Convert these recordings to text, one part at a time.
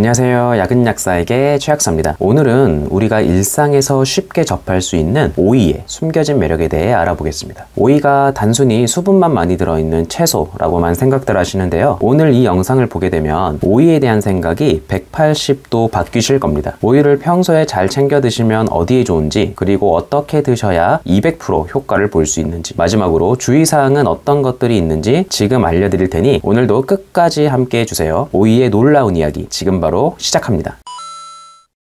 안녕하세요. 약은약사에게 최약사입니다. 오늘은 우리가 일상에서 쉽게 접할 수 있는 오이의 숨겨진 매력에 대해 알아보겠습니다. 오이가 단순히 수분만 많이 들어있는 채소라고만 생각들 하시는데요. 오늘 이 영상을 보게 되면 오이에 대한 생각이 180도 바뀌실 겁니다. 오이를 평소에 잘 챙겨 드시면 어디에 좋은지, 그리고 어떻게 드셔야 200% 효과를 볼 수 있는지, 마지막으로 주의사항은 어떤 것들이 있는지 지금 알려드릴 테니 오늘도 끝까지 함께 해주세요. 오이의 놀라운 이야기 지금 바로 시작합니다.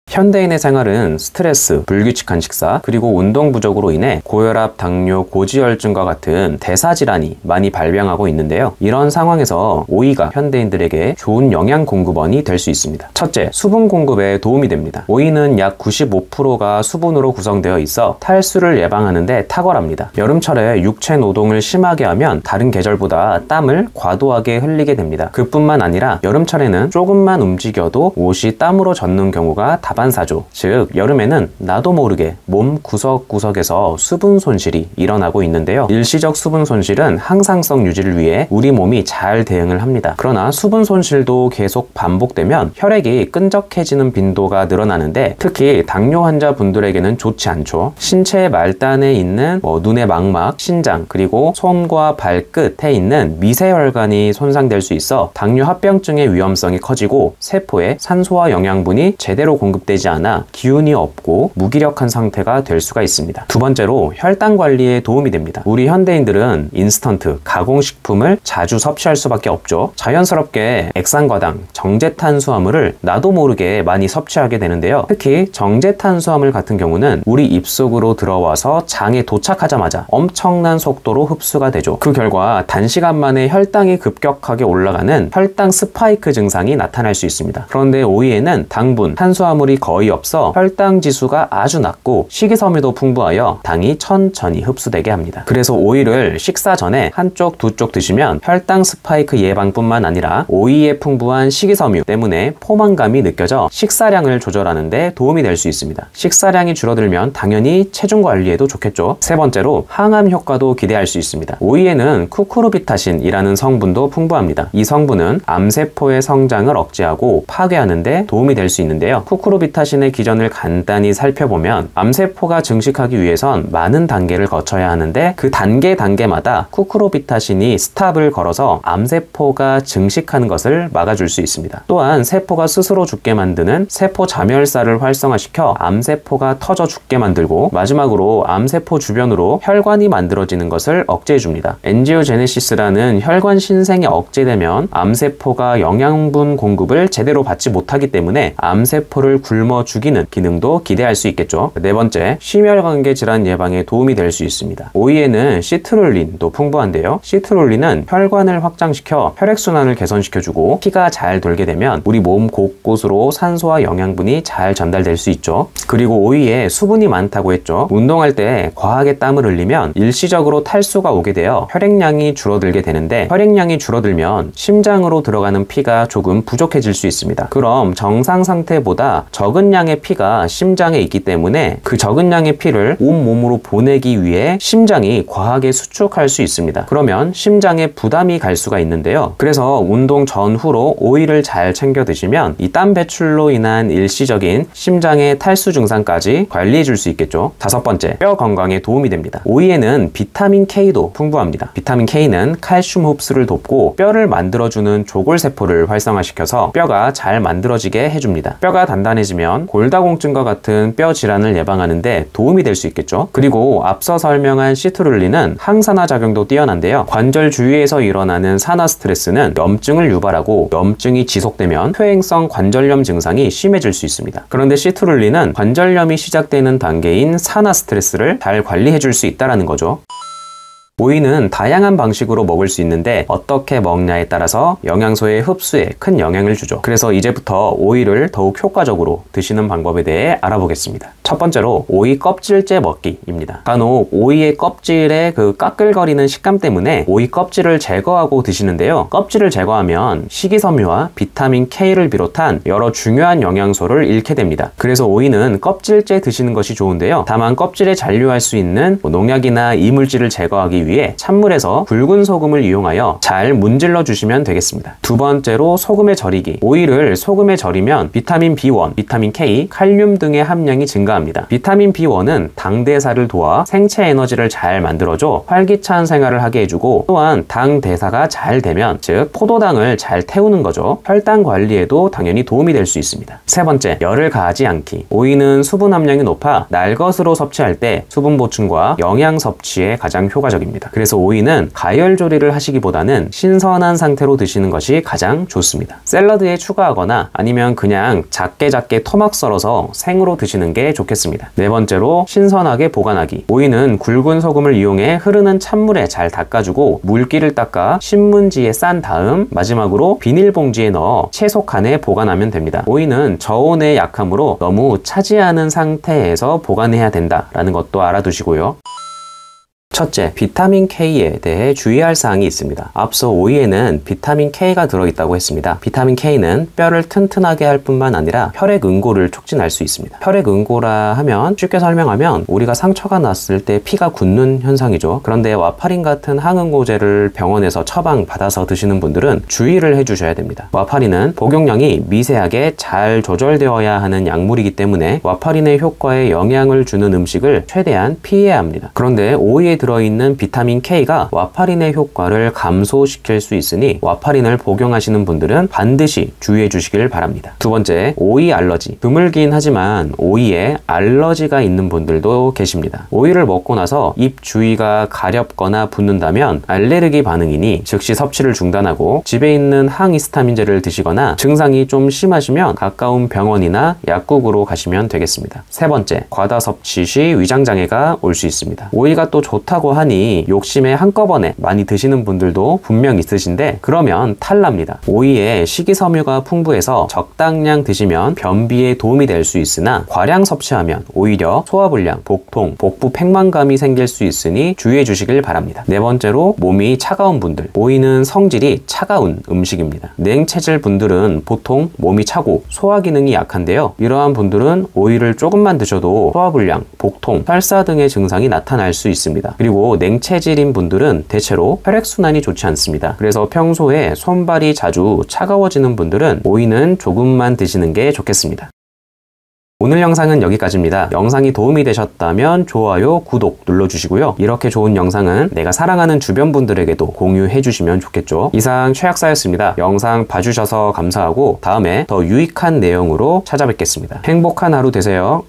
현대인의 생활은 스트레스, 불규칙한 식사, 그리고 운동 부족으로 인해 고혈압, 당뇨, 고지혈증과 같은 대사질환이 많이 발병하고 있는데요. 이런 상황에서 오이가 현대인들에게 좋은 영양 공급원이 될 수 있습니다. 첫째, 수분 공급에 도움이 됩니다. 오이는 약 95%가 수분으로 구성되어 있어 탈수를 예방하는 데 탁월합니다. 여름철에 육체 노동을 심하게 하면 다른 계절보다 땀을 과도하게 흘리게 됩니다. 그뿐만 아니라 여름철에는 조금만 움직여도 옷이 땀으로 젖는 경우가 다반사죠. 즉 여름에는 나도 모르게 몸 구석구석에서 수분 손실이 일어나고 있는데요. 일시적 수분 손실은 항상성 유지를 위해 우리 몸이 잘 대응을 합니다. 그러나 수분 손실도 계속 반복되면 혈액이 끈적해지는 빈도가 늘어나는데 특히 당뇨 환자분들에게는 좋지 않죠. 신체의 말단에 있는 눈의 망막, 신장, 그리고 손과 발끝에 있는 미세혈관이 손상될 수 있어 당뇨 합병증의 위험성이 커지고 세포에 산소와 영양분이 제대로 공급되지 않아 기운이 없고 무기력한 상태가 될 수가 있습니다. 두 번째로 혈당 관리에 도움이 됩니다. 우리 현대인들은 인스턴트, 가공식품을 자주 섭취할 수밖에 없죠. 자연스럽게 액상과당, 정제탄수화물을 나도 모르게 많이 섭취하게 되는데요. 특히 정제탄수화물 같은 경우는 우리 입속으로 들어와서 장에 도착하자마자 엄청난 속도로 흡수가 되죠. 그 결과 단시간 만에 혈당이 급격하게 올라가는 혈당 스파이크 증상이 나타날 수 있습니다. 그런데 오이에는 당분, 탄수화물이 거의 없어 혈당 지수가 아주 낮고 식이섬유도 풍부하여 당이 천천히 흡수되게 합니다. 그래서 오이를 식사 전에 한쪽 두 쪽 드시면 혈당 스파이크 예방뿐만 아니라 오이에 풍부한 식이섬유 때문에 포만감이 느껴져 식사량을 조절하는 데 도움이 될 수 있습니다. 식사량이 줄어들면 당연히 체중 관리에도 좋겠죠. 세 번째로 항암 효과도 기대할 수 있습니다. 오이에는 쿠쿠르비타신이라는 성분도 풍부합니다. 이 성분은 암세포의 성장을 억제하고 파괴하는 데 도움이 될 수 있는데요. 쿠쿠르비타신의 기전을 간단히 살펴보면 암세포가 증식하기 위해선 많은 단계를 거쳐야 하는데 그 단계마다 쿠쿠르비타신이 스탑을 걸어서 암세포가 증식하는 것을 막아줄 수 있습니다. 또한 세포가 스스로 죽게 만드는 세포 자멸사를 활성화시켜 암세포가 터져 죽게 만들고 마지막으로 암세포 주변으로 혈관이 만들어지는 것을 억제해줍니다. 엔지오제네시스라는 혈관 신생이 억제되면 암세포가 영양분 공급을 제대로 받지 못하기 때문에 암세포를 굶어 죽이는 기능도 기대할 수 있겠죠. 네 번째, 심혈관계 질환 예방에 도움이 될 수 있습니다. 오이에는 시트룰린도 풍부한데요. 시트룰린은 혈관을 확장시켜 혈액순환을 개선시켜주고 피가 잘 돌게 되면 우리 몸 곳곳으로 산소와 영양분이 잘 전달될 수 있죠. 그리고 오이에 수분이 많다고 했죠. 운동할 때 과하게 땀을 흘리면 일시적으로 탈수가 오게 되어 혈액량이 줄어들게 되는데 혈액량이 줄어들면 심장으로 들어가는 피가 조금 부족해질 수 있습니다. 그럼 정상 상태보다 적은 양의 피가 심장에 있기 때문에 그 적은 양의 피를 온몸으로 보내기 위해 심장이 과하게 수축할 수 있습니다. 그러면 심장에 부담이 갈 수가 있는데요. 그래서 운동 전후로 오이를 잘 챙겨 드시면 이 땀 배출로 인한 일시적인 심장의 탈수 증상까지 관리해 줄 수 있겠죠. 다섯 번째, 뼈 건강에 도움이 됩니다. 오이에는 비타민 K도 풍부합니다. 비타민 K는 칼슘 흡수를 돕고 뼈를 만들어주는 조골세포를 활성화시켜서 뼈가 잘 만들어지게 해줍니다. 뼈가 단단해지면 골다공증과 같은 뼈 질환을 예방하는 데 도움이 될 수 있겠죠. 그리고 앞서 설명한 시트룰린은 항산화 작용도 뛰어난데요. 관절 주위에서 일어나는 산화 스트레스는 염증을 유발하고 염증이 지속되면 퇴행성 관절염 증상이 심해질 수 있습니다. 그런데 시트룰린은 관절염이 시작되는 단계인 산화 스트레스를 잘 관리해 줄 수 있다는 거죠. 오이는 다양한 방식으로 먹을 수 있는데 어떻게 먹냐에 따라서 영양소의 흡수에 큰 영향을 주죠. 그래서 이제부터 오이를 더욱 효과적으로 드시는 방법에 대해 알아보겠습니다. 첫 번째로 오이 껍질째 먹기입니다. 간혹 오이의 껍질에 그 까끌거리는 식감 때문에 오이 껍질을 제거하고 드시는데요. 껍질을 제거하면 식이섬유와 비타민 K를 비롯한 여러 중요한 영양소를 잃게 됩니다. 그래서 오이는 껍질째 드시는 것이 좋은데요. 다만 껍질에 잔류할 수 있는 농약이나 이물질을 제거하기 위해 찬물에서 굵은 소금을 이용하여 잘 문질러 주시면 되겠습니다. 두 번째로 소금에 절이기. 오이를 소금에 절이면 비타민 B1, 비타민 K, 칼륨 등의 함량이 증가합니다. 비타민 B1은 당대사를 도와 생체 에너지를 잘 만들어줘 활기찬 생활을 하게 해주고, 또한 당 대사가 잘 되면, 즉 포도당을 잘 태우는 거죠. 혈당 관리에도 당연히 도움이 될 수 있습니다. 세 번째, 열을 가하지 않기. 오이는 수분 함량이 높아 날것으로 섭취할 때 수분 보충과 영양 섭취에 가장 효과적입니다. 그래서 오이는 가열 조리를 하시기보다는 신선한 상태로 드시는 것이 가장 좋습니다. 샐러드에 추가하거나 아니면 그냥 작게 토막 썰어서 생으로 드시는 게 좋겠습니다. 네 번째로, 신선하게 보관하기. 오이는 굵은 소금을 이용해 흐르는 찬물에 잘 닦아주고 물기를 닦아 신문지에 싼 다음 마지막으로 비닐봉지에 넣어 채소칸에 보관하면 됩니다. 오이는 저온에 약하므로 너무 차지 않은 상태에서 보관해야 된다라는 것도 알아두시고요. 첫째, 비타민 K에 대해 주의할 사항이 있습니다. 앞서 오이에는 비타민 K가 들어있다고 했습니다. 비타민 K는 뼈를 튼튼하게 할 뿐만 아니라 혈액 응고를 촉진할 수 있습니다. 혈액 응고라 하면 쉽게 설명하면 우리가 상처가 났을 때 피가 굳는 현상이죠. 그런데 와파린 같은 항응고제를 병원에서 처방 받아서 드시는 분들은 주의를 해주셔야 됩니다. 와파린은 복용량이 미세하게 잘 조절되어야 하는 약물이기 때문에 와파린의 효과에 영향을 주는 음식을 최대한 피해야 합니다. 그런데 오이에 들어있는 비타민 K가 와파린의 효과를 감소시킬 수 있으니 와파린을 복용하시는 분들은 반드시 주의해 주시길 바랍니다. 두 번째, 오이 알러지. 드물긴 하지만 오이에 알러지가 있는 분들도 계십니다. 오이를 먹고 나서 입 주위가 가렵거나 붓는다면 알레르기 반응이니 즉시 섭취를 중단하고 집에 있는 항히스타민제를 드시거나 증상이 좀 심하시면 가까운 병원이나 약국으로 가시면 되겠습니다. 세 번째, 과다 섭취 시 위장장애가 올 수 있습니다. 오이가 또 좋다고 하니 욕심에 한꺼번에 많이 드시는 분들도 분명 있으신데 그러면 탈납니다. 오이에 식이섬유가 풍부해서 적당량 드시면 변비에 도움이 될 수 있으나 과량 섭취하면 오히려 소화불량, 복통, 복부 팽만감이 생길 수 있으니 주의해 주시길 바랍니다. 네 번째로, 몸이 차가운 분들. 오이는 성질이 차가운 음식입니다. 냉체질 분들은 보통 몸이 차고 소화 기능이 약한데요. 이러한 분들은 오이를 조금만 드셔도 소화불량, 복통, 설사 등의 증상이 나타날 수 있습니다. 그리고 냉체질인 분들은 대체로 혈액순환이 좋지 않습니다. 그래서 평소에 손발이 자주 차가워지는 분들은 오이는 조금만 드시는 게 좋겠습니다. 오늘 영상은 여기까지입니다. 영상이 도움이 되셨다면 좋아요, 구독 눌러주시고요. 이렇게 좋은 영상은 내가 사랑하는 주변 분들에게도 공유해 주시면 좋겠죠. 이상 최학사였습니다. 영상 봐주셔서 감사하고 다음에 더 유익한 내용으로 찾아뵙겠습니다. 행복한 하루 되세요.